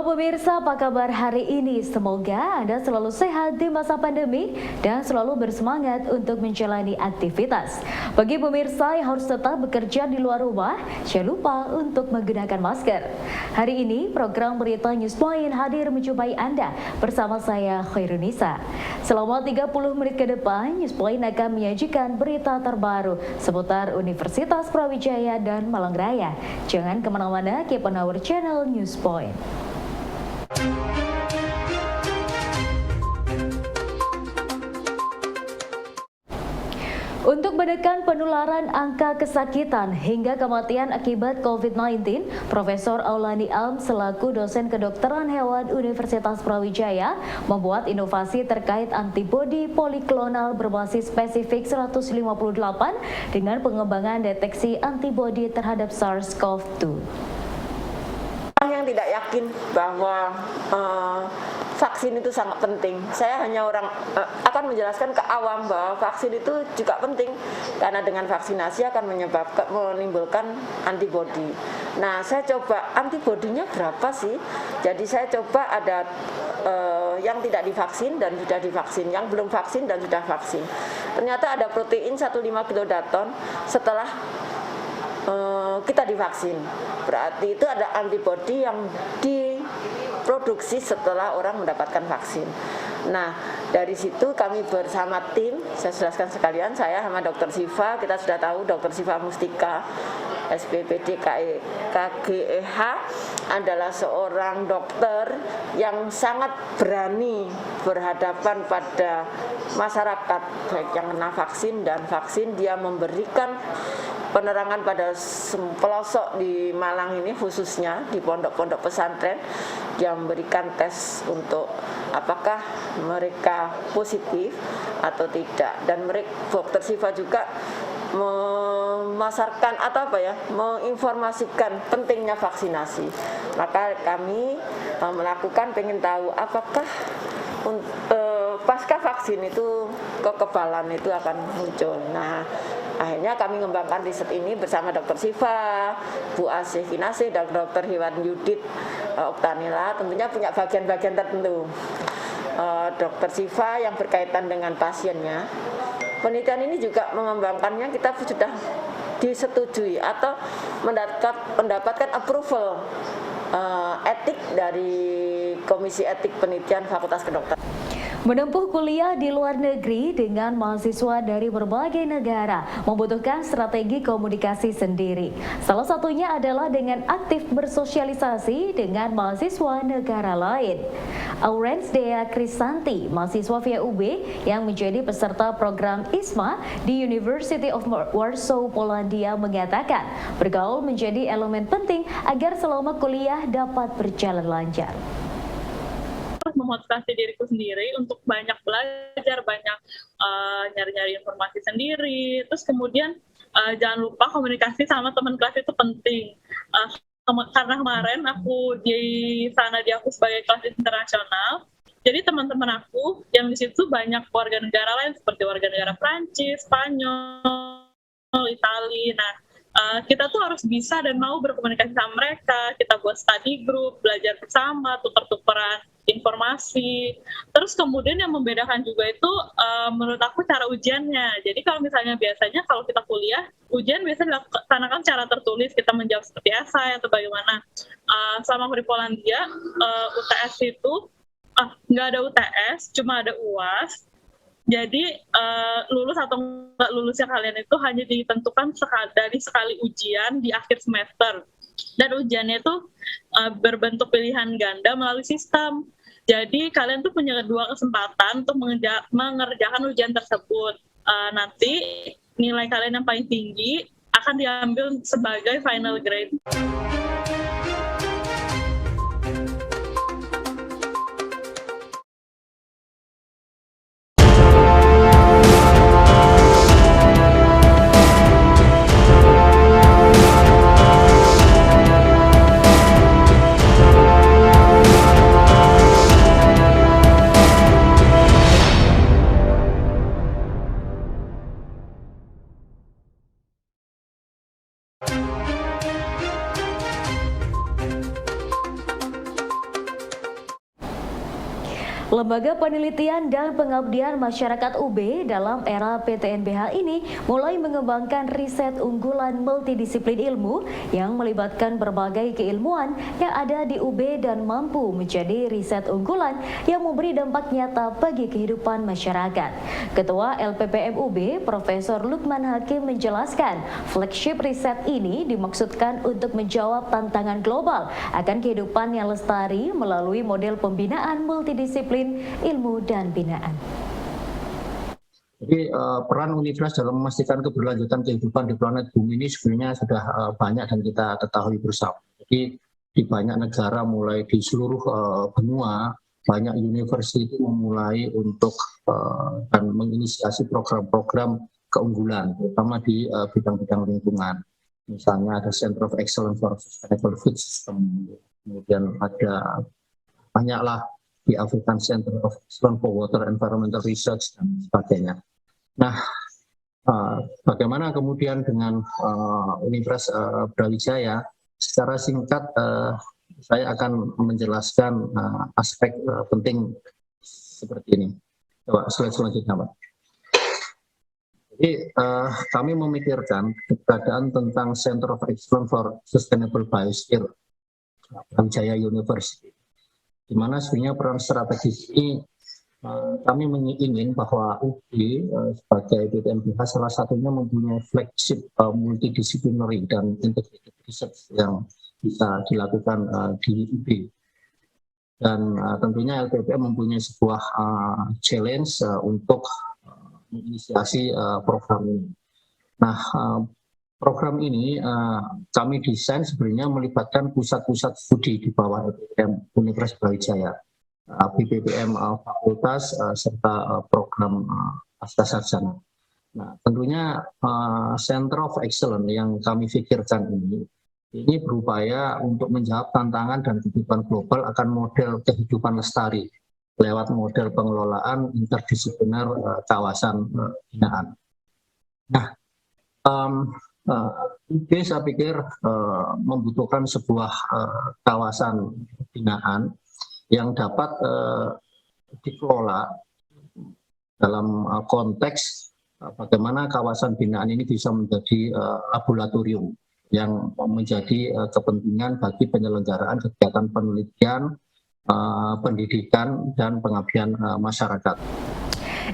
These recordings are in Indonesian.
Halo pemirsa, apa kabar hari ini? Semoga Anda selalu sehat di masa pandemi dan selalu bersemangat untuk menjalani aktivitas. Bagi pemirsa yang harus tetap bekerja di luar rumah, jangan lupa untuk menggunakan masker. Hari ini program Berita Newspoint hadir menjumpai Anda bersama saya Khairunisa. Selama 30 menit ke depan, Newspoint akan menyajikan berita terbaru seputar Universitas Brawijaya dan Malang Raya. Jangan kemana-mana, keep on our channel Newspoint. Untuk menekan penularan angka kesakitan hingga kematian akibat COVID-19, Profesor Aulani Alm selaku dosen kedokteran hewan Universitas Brawijaya membuat inovasi terkait antibodi poliklonal berbasis spesifik 158 dengan pengembangan deteksi antibodi terhadap SARS-CoV-2. Yang tidak yakin bahwa vaksin itu sangat penting. Saya hanya akan menjelaskan ke awam bahwa vaksin itu juga penting karena dengan vaksinasi akan menimbulkan antibodi. Nah, saya coba antibodinya berapa sih? Jadi saya coba ada yang tidak divaksin dan sudah divaksin, yang belum vaksin dan sudah vaksin. Ternyata ada protein 15 kilodaton setelah kita divaksin. Berarti itu ada antibodi yang diproduksi setelah orang mendapatkan vaksin. Nah, dari situ kami bersama tim, saya jelaskan sekalian, saya sama Dr. Siva, kita sudah tahu Dr. Siva Mustika, SPPD KGEH adalah seorang dokter yang sangat berani berhadapan pada masyarakat, baik yang kena vaksin dan vaksin. Dia memberikan penerangan pada pelosok di Malang ini, khususnya di pondok-pondok pesantren. Dia memberikan tes untuk apakah mereka positif atau tidak, dan Dr. Siva juga memasarkan atau menginformasikan pentingnya vaksinasi. Maka kami melakukan, pengen tahu apakah pasca vaksin itu kekebalan itu akan muncul. Nah, akhirnya kami mengembangkan riset ini bersama Dr. Siva, Bu Asih Kinasih, dan Dr. Hewan Yudit Oktanila, tentunya punya bagian-bagian tertentu. Dr. Siva yang berkaitan dengan pasiennya. Penelitian ini juga mengembangkannya, kita sudah disetujui atau mendapatkan approval etik dari Komisi Etik Penelitian Fakultas Kedokteran. Menempuh kuliah di luar negeri dengan mahasiswa dari berbagai negara membutuhkan strategi komunikasi sendiri. Salah satunya adalah dengan aktif bersosialisasi dengan mahasiswa negara lain. Aurens Dea Krisanti, mahasiswa via UB yang menjadi peserta program ISMA di University of Warsaw, Polandia, mengatakan bergaul menjadi elemen penting agar selama kuliah dapat berjalan lancar. Memotivasi diriku sendiri untuk banyak belajar, banyak nyari-nyari informasi sendiri. Terus kemudian jangan lupa komunikasi sama teman kelas itu penting. Karena kemarin aku sebagai kelas internasional, jadi teman-teman aku yang di situ banyak warga negara lain seperti warga negara Prancis, Spanyol, Italia. Nah, kita tuh harus bisa dan mau berkomunikasi sama mereka. Kita buat study group, belajar bersama, tukar-tukaran informasi. Terus kemudian yang membedakan juga itu menurut aku cara ujiannya. Jadi kalau misalnya biasanya kalau kita kuliah, ujian biasanya dilaksanakan cara tertulis, kita menjawab seperti esai atau bagaimana. Selama aku di Polandia, UTS itu nggak ada UTS, cuma ada UAS. Jadi lulus atau nggak lulusnya kalian itu hanya ditentukan dari sekali ujian di akhir semester. Dan ujiannya itu berbentuk pilihan ganda melalui sistem. Jadi kalian tuh punya 2 kesempatan untuk mengerjakan ujian tersebut. Nanti nilai kalian yang paling tinggi akan diambil sebagai final grade. Lembaga Penelitian dan Pengabdian Masyarakat UB dalam era PTNBH ini mulai mengembangkan riset unggulan multidisiplin ilmu yang melibatkan berbagai keilmuan yang ada di UB dan mampu menjadi riset unggulan yang memberi dampak nyata bagi kehidupan masyarakat. Ketua LPPM UB, Profesor Lukman Hakim menjelaskan, flagship riset ini dimaksudkan untuk menjawab tantangan global akan kehidupan yang lestari melalui model pembinaan multidisiplin ilmu dan binaan. Jadi peran universitas dalam memastikan keberlanjutan kehidupan di planet bumi ini sebenarnya sudah banyak dan kita ketahui bersama. Jadi di banyak negara mulai di seluruh benua banyak universitas memulai untuk dan menginisiasi program-program keunggulan terutama di bidang-bidang lingkungan. Misalnya ada Center of Excellence for Sustainable Food System, kemudian ada banyaklah di African Center of Excellence for Water Environmental Research dan sebagainya. Nah, bagaimana kemudian dengan Universitas Brawijaya? Secara singkat, saya akan menjelaskan aspek penting seperti ini. Coba slide selanjutnya, Pak. Jadi kami memikirkan keberadaan tentang Center of Excellence for Sustainable Biosphere Brawijaya University, di mana sebenarnya peran strategis ini kami ingin bahwa UB sebagai PTNBH salah satunya mempunyai flagship multidisciplinary dan integrated research yang bisa dilakukan di UB. Dan tentunya LPPM mempunyai sebuah challenge untuk menginisiasi program ini. Nah, program ini kami desain sebenarnya melibatkan pusat-pusat studi di bawah LPPM Universitas Brawijaya, BPPM Fakultas, serta program pasca sarjana. Nah, tentunya Center of Excellence yang kami pikirkan ini berupaya untuk menjawab tantangan dan kebutuhan global akan model kehidupan lestari lewat model pengelolaan interdisipliner kawasan binaan. Nah, saya pikir membutuhkan sebuah kawasan binaan yang dapat dikelola dalam konteks bagaimana kawasan binaan ini bisa menjadi laboratorium yang menjadi kepentingan bagi penyelenggaraan kegiatan penelitian, pendidikan, dan pengabdian masyarakat.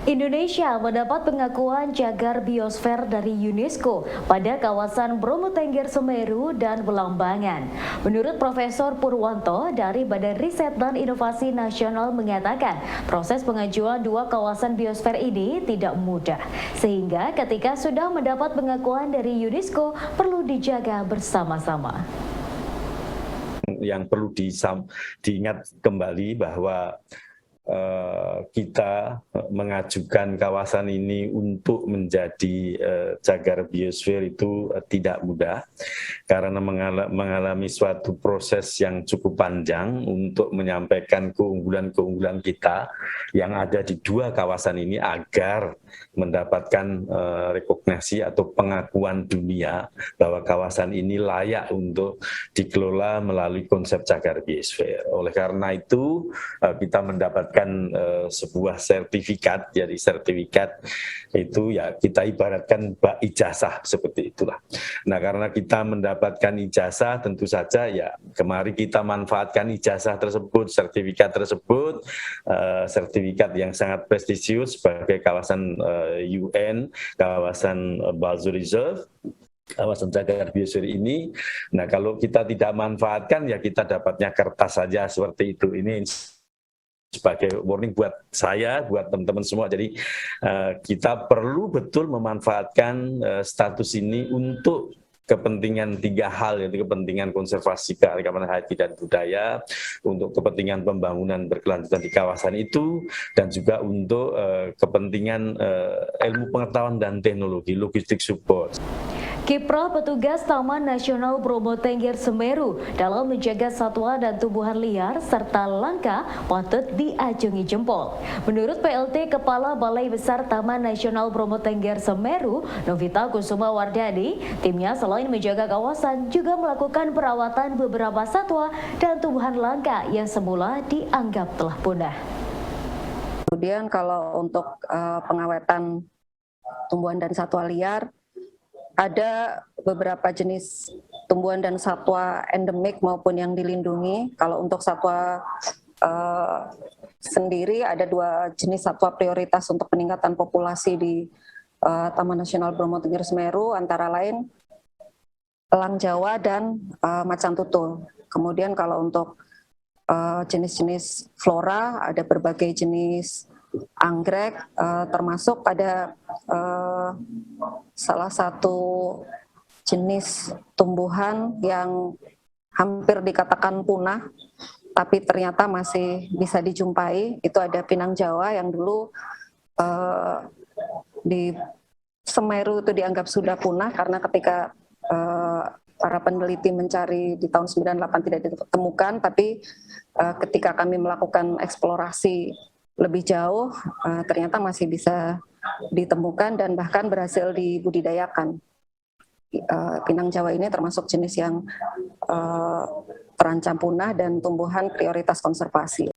Indonesia mendapat pengakuan cagar biosfer dari UNESCO pada kawasan Bromo Tengger Semeru dan Belambangan. Menurut Profesor Purwanto dari Badan Riset dan Inovasi Nasional mengatakan, proses pengajuan dua kawasan biosfer ini tidak mudah. Sehingga ketika sudah mendapat pengakuan dari UNESCO, perlu dijaga bersama-sama. Yang perlu diingat kembali bahwa kita mengajukan kawasan ini untuk menjadi cagar biosfer itu tidak mudah karena mengalami suatu proses yang cukup panjang untuk menyampaikan keunggulan-keunggulan kita yang ada di dua kawasan ini agar mendapatkan rekognisi atau pengakuan dunia bahwa kawasan ini layak untuk dikelola melalui konsep cagar biosfer. Oleh karena itu kita mendapatkan sebuah sertifikat, jadi sertifikat itu ya kita ibaratkan ijazah seperti itulah. Nah, karena kita mendapatkan ijazah tentu saja ya kemari kita manfaatkan ijazah tersebut, sertifikat tersebut, sertifikat yang sangat prestisius sebagai kawasan UN, kawasan Balzo Reserve, kawasan cagar biosfer ini. Nah, kalau kita tidak manfaatkan ya kita dapatnya kertas saja seperti itu. Ini sebagai warning buat saya, buat teman-teman semua. Jadi kita perlu betul memanfaatkan status ini untuk kepentingan tiga hal, yaitu kepentingan konservasi keanekaragaman hayati dan budaya, untuk kepentingan pembangunan berkelanjutan di kawasan itu, dan juga untuk kepentingan ilmu pengetahuan dan teknologi, logistik support. Kiprah petugas Taman Nasional Bromo Tengger Semeru dalam menjaga satwa dan tumbuhan liar serta langka patut diacungi jempol. Menurut PLT Kepala Balai Besar Taman Nasional Bromo Tengger Semeru, Novita Kusuma Wardani, timnya selain menjaga kawasan juga melakukan perawatan beberapa satwa dan tumbuhan langka yang semula dianggap telah punah. Kemudian kalau untuk pengawetan tumbuhan dan satwa liar, ada beberapa jenis tumbuhan dan satwa endemik maupun yang dilindungi. Kalau untuk satwa sendiri ada 2 jenis satwa prioritas untuk peningkatan populasi di Taman Nasional Bromo Tengger Semeru, antara lain elang Jawa dan macan tutul. Kemudian kalau untuk jenis-jenis flora, ada berbagai jenis anggrek, termasuk ada salah satu jenis tumbuhan yang hampir dikatakan punah, tapi ternyata masih bisa dijumpai. Itu ada pinang Jawa yang dulu di Semeru itu dianggap sudah punah karena ketika para peneliti mencari di tahun 98 tidak ditemukan, tapi ketika kami melakukan eksplorasi lebih jauh, ternyata masih bisa ditemukan dan bahkan berhasil dibudidayakan. Pinang Jawa ini termasuk jenis yang terancam punah dan tumbuhan prioritas konservasi.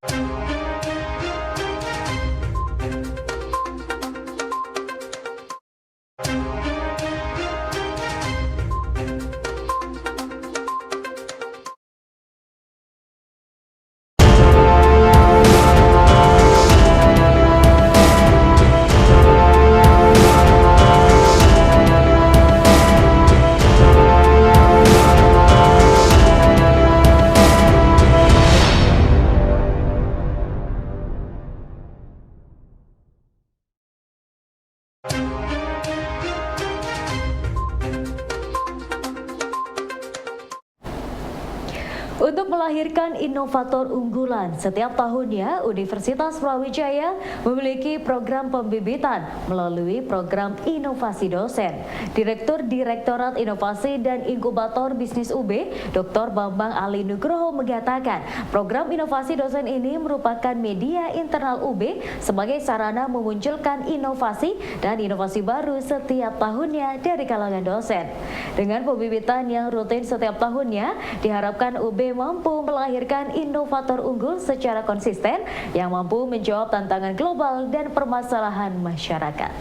Untuk melahirkan inovator unggulan, setiap tahunnya Universitas Brawijaya memiliki program pembibitan melalui program inovasi dosen. Direktur Direktorat Inovasi dan Inkubator Bisnis UB, Dr. Bambang Ali Nugroho mengatakan, program inovasi dosen ini merupakan media internal UB sebagai sarana memunculkan inovasi dan inovasi baru setiap tahunnya dari kalangan dosen. Dengan pembibitan yang rutin setiap tahunnya, diharapkan UB mampu melahirkan inovator unggul secara konsisten yang mampu menjawab tantangan global dan permasalahan masyarakat.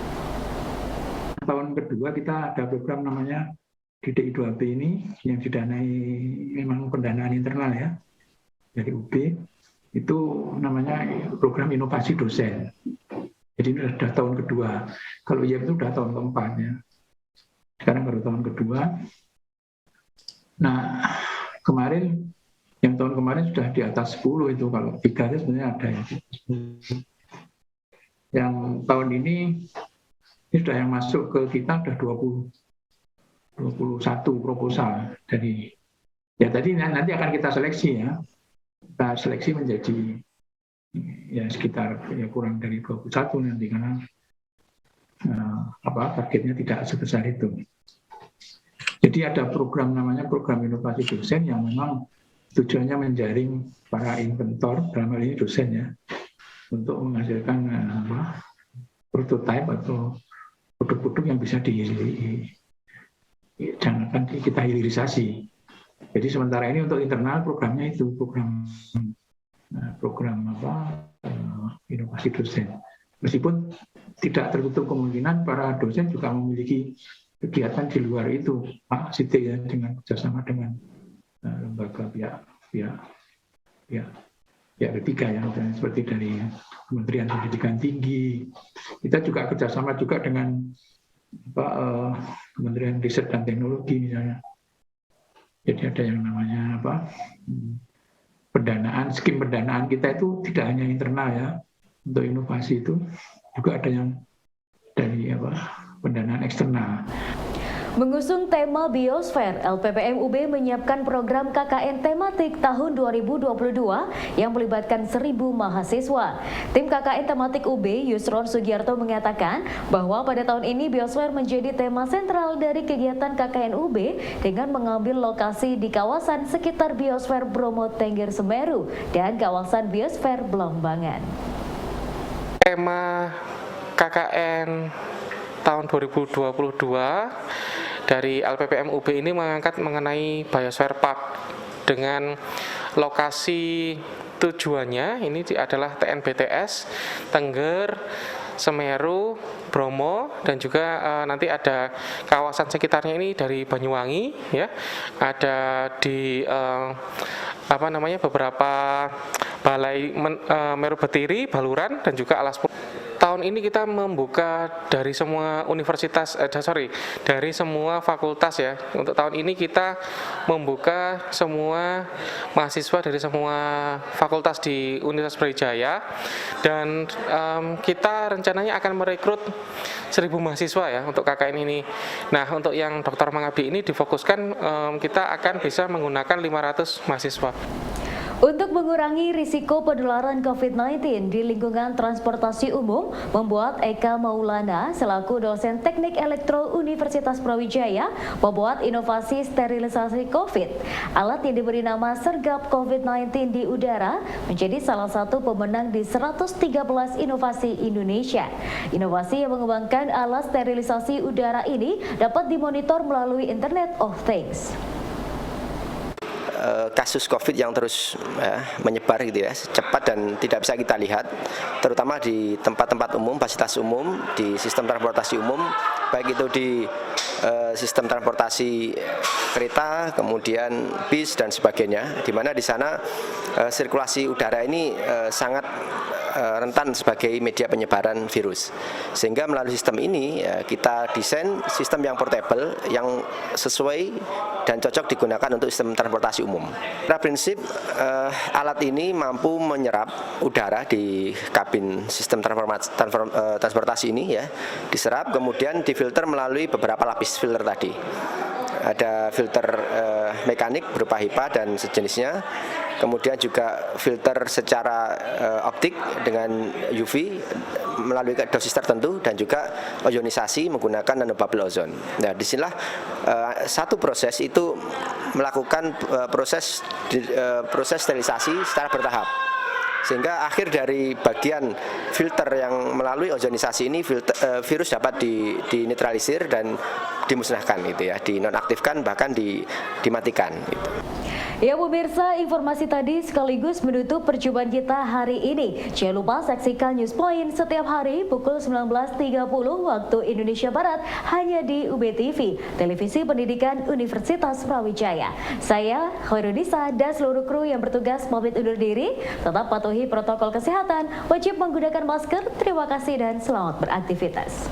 Tahun kedua kita ada program namanya Didik 2B ini yang didanai memang pendanaan internal ya dari UB, itu namanya program inovasi dosen. Jadi ini sudah tahun kedua. Kalau IEP itu sudah tahun keempat ya. Sekarang baru tahun kedua. Nah, yang tahun kemarin sudah di atas 10 itu, kalau 3 itu sebenarnya ada ya. Yang tahun ini sudah yang masuk ke kita sudah 21 proposal dari ya tadi nanti akan kita seleksi ya. Kita seleksi menjadi ya sekitar ya kurang dari 21 nanti karena targetnya tidak sebesar itu. Jadi ada program namanya program inovasi dosen yang memang tujuannya menjaring para inventor, dalam hal ini dosen ya, untuk menghasilkan prototipe atau produk-produk yang bisa kita hilirisasi. Jadi sementara ini untuk internal programnya itu program inovasi dosen. Meskipun tidak tertutup kemungkinan para dosen juga memiliki kegiatan di luar itu, Pak Siti ya, dengan kerjasama dengan lembaga pihak ketiga ya, seperti dari Kementerian Pendidikan Tinggi. Kita juga kerjasama juga dengan Kementerian Riset dan Teknologi misalnya. Jadi ada yang namanya skim pendanaan kita itu tidak hanya internal ya, untuk inovasi itu juga ada yang dari pendanaan eksternal. Mengusung tema Biosfer, LPPM UB menyiapkan program KKN tematik tahun 2022 yang melibatkan 1.000 mahasiswa. Tim KKN tematik UB, Yusron Sugiarto mengatakan bahwa pada tahun ini Biosfer menjadi tema sentral dari kegiatan KKN UB dengan mengambil lokasi di kawasan sekitar Biosfer Bromo Tengger Semeru dan kawasan Biosfer Belambangan. Tema KKN tahun 2022 dari LPPM UB ini mengangkat mengenai Biosfer Park dengan lokasi tujuannya ini adalah TNBTS, Tengger, Semeru, Bromo, dan juga nanti ada kawasan sekitarnya ini dari Banyuwangi, ya, ada di beberapa balai Meru Betiri, Baluran, dan juga Alas. Tahun ini kita membuka dari semua universitas, dari semua fakultas ya. Untuk tahun ini kita membuka semua mahasiswa dari semua fakultas di Universitas Brawijaya, dan kita rencananya akan merekrut 1.000 mahasiswa ya untuk KKN ini. Nah, untuk yang dokter mengabdi ini difokuskan kita akan bisa menggunakan 500 mahasiswa. Untuk mengurangi risiko penularan COVID-19 di lingkungan transportasi umum, membuat Eka Maulana selaku dosen Teknik Elektro Universitas Brawijaya membuat inovasi sterilisasi COVID. Alat yang diberi nama Sergap COVID-19 di udara menjadi salah satu pemenang di 113 inovasi Indonesia. Inovasi yang mengembangkan alat sterilisasi udara ini dapat dimonitor melalui Internet of Things. Kasus COVID yang terus menyebar gitu ya, cepat dan tidak bisa kita lihat, terutama di tempat-tempat umum, fasilitas umum, di sistem transportasi umum, baik itu di sistem transportasi kereta, kemudian bis dan sebagainya, di mana di sana sirkulasi udara ini sangat rentan sebagai media penyebaran virus. Sehingga melalui sistem ini kita desain sistem yang portable, yang sesuai dan cocok digunakan untuk sistem transportasi umum. Pada prinsip alat ini mampu menyerap udara di kabin sistem transportasi ini ya, diserap kemudian difilter melalui beberapa lapis filter tadi. Ada filter mekanik berupa HEPA dan sejenisnya, kemudian juga filter secara optik dengan UV melalui dosis tertentu, dan juga ionisasi menggunakan nanobubble ozon. Nah, disinilah satu proses itu melakukan proses sterilisasi secara bertahap. Sehingga akhir dari bagian filter yang melalui ozonisasi ini virus dapat dinetralisir dan dimusnahkan gitu ya, dinonaktifkan bahkan dimatikan gitu. Ya pemirsa, informasi tadi sekaligus menutup perjumpaan kita hari ini. Jangan lupa saksikan News Point setiap hari pukul 19.30 waktu Indonesia Barat hanya di UB TV, Televisi Pendidikan Universitas Brawijaya. Saya Khairunisa dan seluruh kru yang bertugas pamit undur diri. Tetap patuhi protokol kesehatan, wajib menggunakan masker. Terima kasih dan selamat beraktivitas.